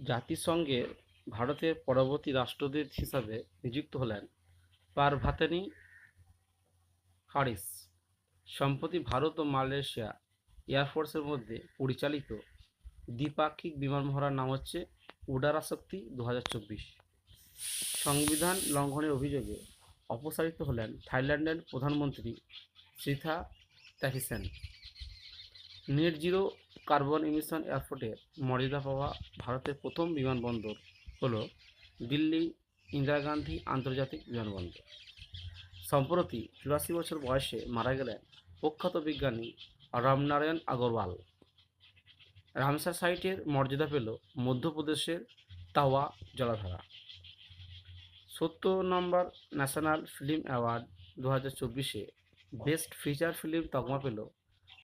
জাতিসংঘের ভারতের পরবর্তী রাষ্ট্রদূত হিসাবে নিযুক্ত হলেন পারভাতানি হারিস। সম্প্রতি ভারত ও মালয়েশিয়া এয়ারফোর্সের মধ্যে পরিচালিত দ্বিপাক্ষিক বিমান মহড়ার নাম হচ্ছে উডারা শক্তি 2024। সংবিধান লঙ্ঘনের অভিযোগে অপসারিত হলেন থাইল্যান্ডের প্রধানমন্ত্রী শ্রীথা থ্যাকিসেন। নেট জিরো কার্বন ইমিশন এয়ারপোর্টের মর্যাদা পাওয়া ভারতের প্রথম বিমানবন্দর হল দিল্লি ইন্দিরা গান্ধী আন্তর্জাতিক বিমানবন্দর। সম্প্রতি 84 বছর বয়সে মারা গেলেন প্রখ্যাত বিজ্ঞানী রামনারায়ণ আগরওয়াল। রামসার সাইটের মর্যাদা পেল মধ্যপ্রদেশের তাওয়া জলাধার। 70 নম্বর ন্যাশনাল ফিল্ম অ্যাওয়ার্ড 2024-এ বেস্ট ফিচার ফিল্ম তকমা পেল